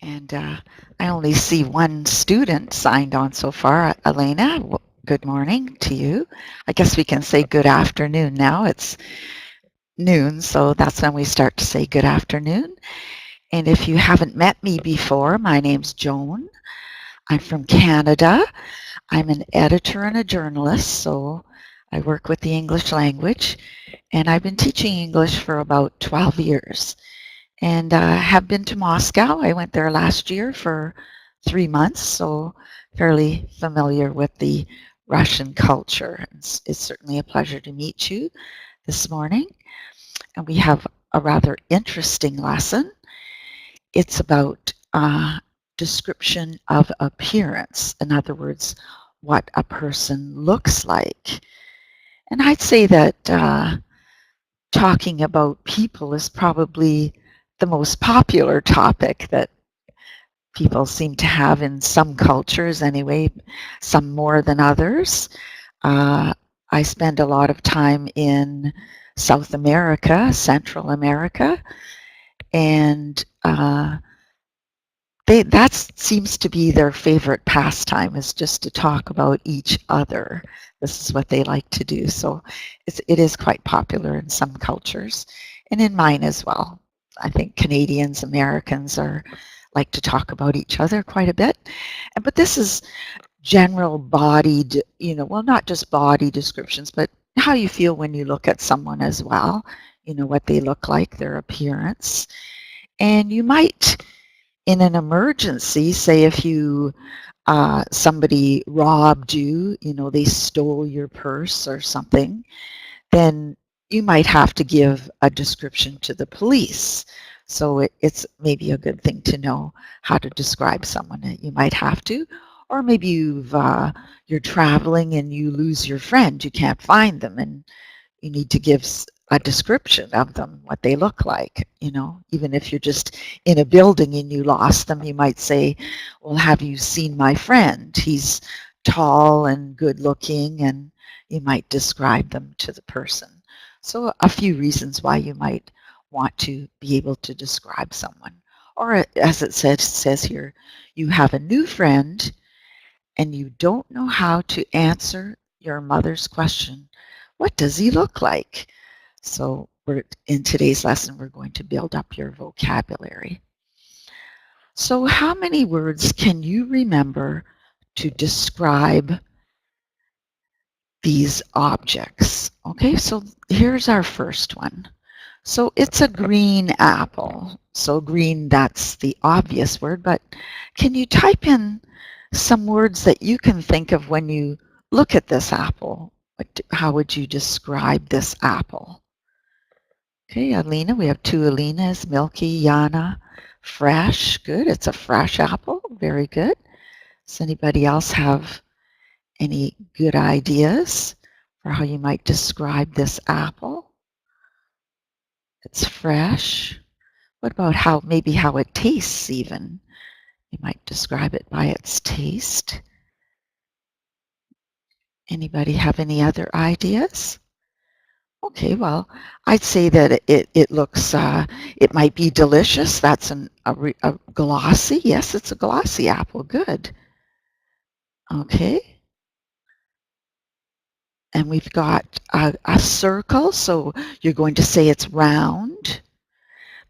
And I only see one student signed on so far. Elena, good morning to you. I guess we can say good afternoon now. It's noon, so that's when we start to say good afternoon. And if you haven't met me before, my name's Joan. I'm from Canada. I'm an editor and a journalist, so I work with the English language. And I've been teaching English for about 12 years. And have been to Moscow. I went there last year for 3 months, so fairly familiar with the Russian culture. It's certainly a pleasure to meet you this morning. And we have a rather interesting lesson. It's about description of appearance. In other words, what a person looks like. And I'd say that talking about people is probably the most popular topic that people seem to have in some cultures anyway, some more than others. I spend a lot of time in South America, Central America, and that seems to be their favorite pastime, is just to talk about each other. This is what they like to do. So it is quite popular in some cultures, and in mine as well. I think Canadians, Americans like to talk about each other quite a bit. But this is general bodied, well, not just body descriptions, but how you feel when you look at someone as well, what they look like, their appearance. And you might, in an emergency, say if you somebody robbed you, they stole your purse or something, then you might have to give a description to the police. So it's maybe a good thing to know how to describe someone. You might have to. Or maybe you're traveling and you lose your friend. You can't find them, and you need to give a description of them, what they look like. Even if you're just in a building and you lost them, you might say, well, have you seen my friend? He's tall and good looking, and you might describe them to the person. So a few reasons why you might want to be able to describe someone. Or as it says here, you have a new friend and you don't know how to answer your mother's question, what does he look like? So in today's lesson, we're going to build up your vocabulary. So how many words can you remember to describe these objects? Okay, so here's our first one. So it's a green apple. So green, that's the obvious word, but can you type in some words that you can think of when you look at this apple? How would you describe this apple? Okay, Alina, we have two Alinas, Milky, Yana, fresh, good. It's a fresh apple, very good. Does anybody else have any good ideas for how you might describe this apple? It's fresh. What about maybe how it tastes even? You might describe it by its taste. Anybody have any other ideas? Okay, well, I'd say that it looks, it might be delicious. That's a glossy. Yes, it's a glossy apple. Good. Okay. And we've got a circle, so you're going to say it's round.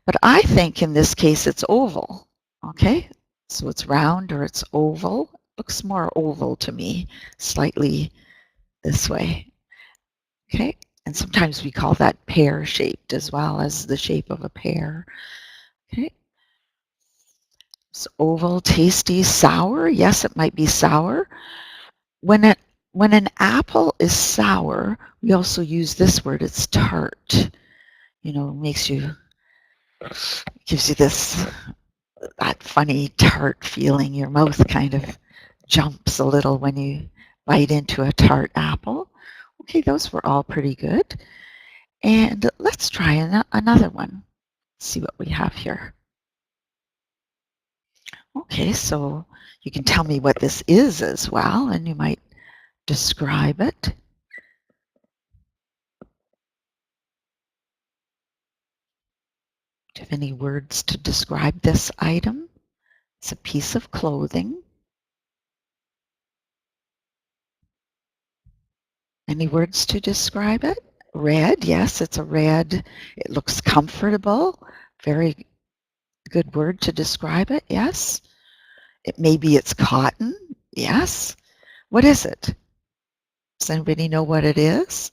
But I think in this case it's oval. Okay, so it's round or it's oval. Looks more oval to me, slightly this way. Okay, and sometimes we call that pear-shaped as well, as the shape of a pear. Okay, so oval, tasty, sour. Yes, it might be sour. When an apple is sour, we also use this word. It's tart. Gives you that funny tart feeling. Your mouth kind of jumps a little when you bite into a tart apple. Okay, those were all pretty good. And let's try another one. Let's see what we have here. Okay, so you can tell me what this is as well, and you might describe it. Do you have any words to describe this item? It's a piece of clothing. Any words to describe it? Red, yes, it's a red. It looks comfortable. Very good word to describe it, yes. Maybe it's cotton, yes. What is it? Does anybody know what it is?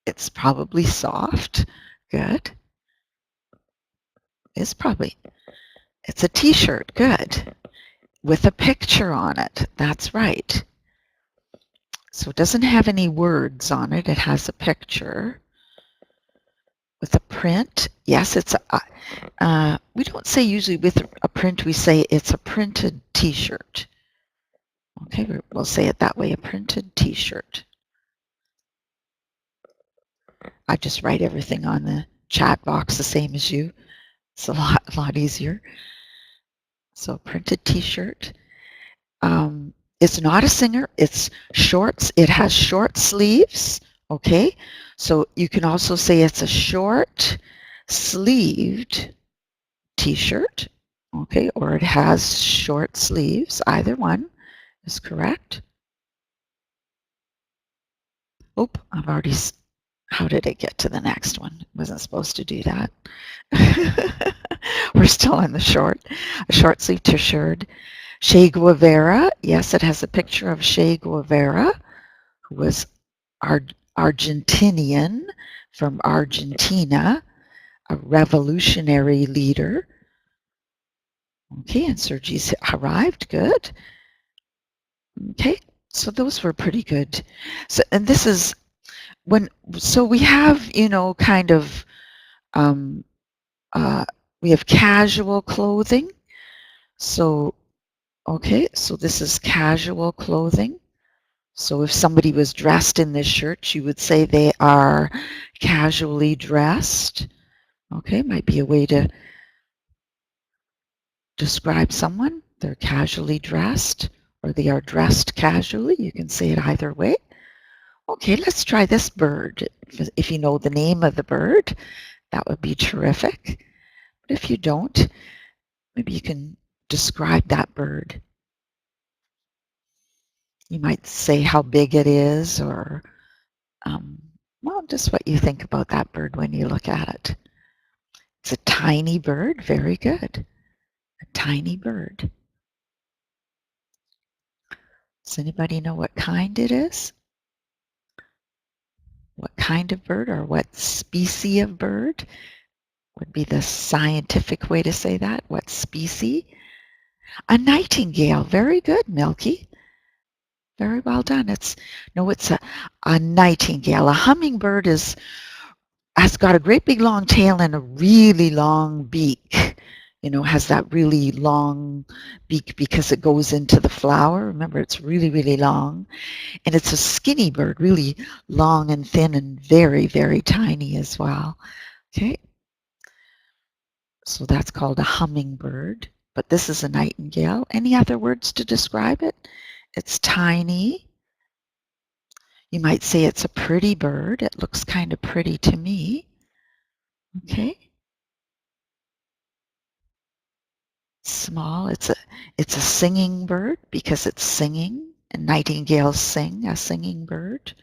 It's probably soft. Good. It's a t-shirt. Good. With a picture on it. That's right. So it doesn't have any words on it. It has a picture with a print. Yes, it's we don't say usually with a print, we say it's a printed t-shirt. Okay, we'll say it that way, a printed t-shirt. I just write everything on the chat box the same as you. It's a lot easier. So printed t-shirt. It's not a singer. It's shorts. It has short sleeves. Okay, so you can also say it's a short sleeved t-shirt. Okay, or it has short sleeves. Either one is correct. Oop, I've already, how did it get to the next one? Wasn't supposed to do that. We're still on the a short sleeve t-shirt. Che Guevara, yes, it has a picture of Che Guevara, who was Argentinian from Argentina, a revolutionary leader. Okay, and Sergi's arrived, good. Okay, so those were pretty good. So, and this is so we have, you know, kind of, we have casual clothing. So, okay, so this is casual clothing. So if somebody was dressed in this shirt, you would say they are casually dressed. Okay, might be a way to describe someone. They're casually dressed, or they are dressed casually. You can say it either way. Okay, let's try this bird. If you know the name of the bird, that would be terrific. But if you don't, maybe you can describe that bird. You might say how big it is, or well, just what you think about that bird when you look at it. It's a tiny bird. Very good. A tiny bird. Does anybody know what kind it is? What kind of bird, or what species of bird would be the scientific way to say that? What species? A nightingale. Very good, Milky. Very well done. It's a nightingale. A hummingbird has got a great big long tail and a really long beak. You know, has that really long beak because it goes into the flower. Remember, it's really, really long. And it's a skinny bird, really long and thin and very, very tiny as well. Okay. So that's called a hummingbird. But this is a nightingale. Any other words to describe it? It's tiny. You might say it's a pretty bird. It looks kind of pretty to me. Okay. Small. It's a singing bird because it's singing. And nightingales sing, a singing bird.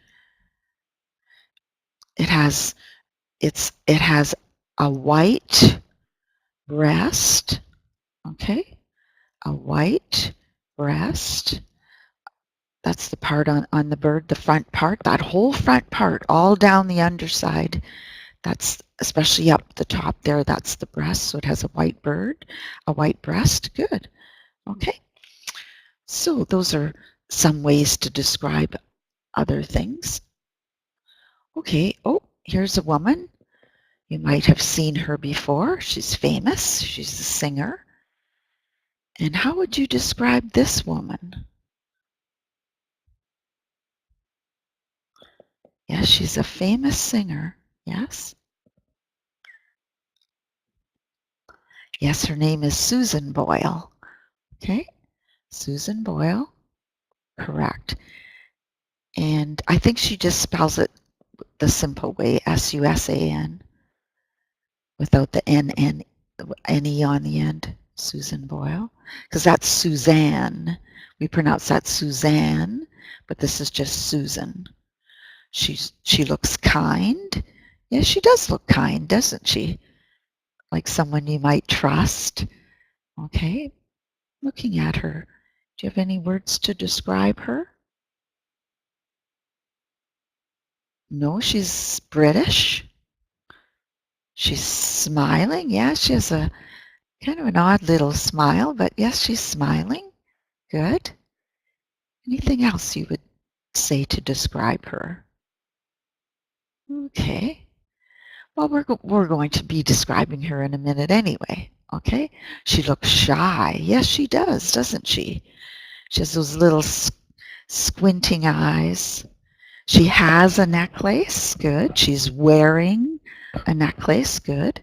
It has a white breast. Okay. A white breast. That's the part on the bird, the front part, that whole front part, all down the underside. That's especially up the top there, that's the breast. So it has a white bird, a white breast. Good. Okay. So those are some ways to describe other things. Okay. Oh, here's a woman. You might have seen her before. She's famous. She's a singer. And how would you describe this woman? Yes, she's a famous singer. Yes. Yes, her name is Susan Boyle. Okay, Susan Boyle, correct. And I think she just spells it the simple way, S-U-S-A-N, without the N-N an E on the end, Susan Boyle, because that's Suzanne. We pronounce that Suzanne, but this is just Susan. She looks kind. Yes, she does look kind, doesn't she? Like someone you might trust. Okay, looking at her. Do you have any words to describe her? No, she's British. She's smiling. Yeah, she has a kind of an odd little smile, but yes, she's smiling. Good. Anything else you would say to describe her? Okay. Well, we're going to be describing her in a minute anyway. Okay. She looks shy. Yes, she does, doesn't she? She has those little squinting eyes. She has a necklace. Good. She's wearing a necklace. Good.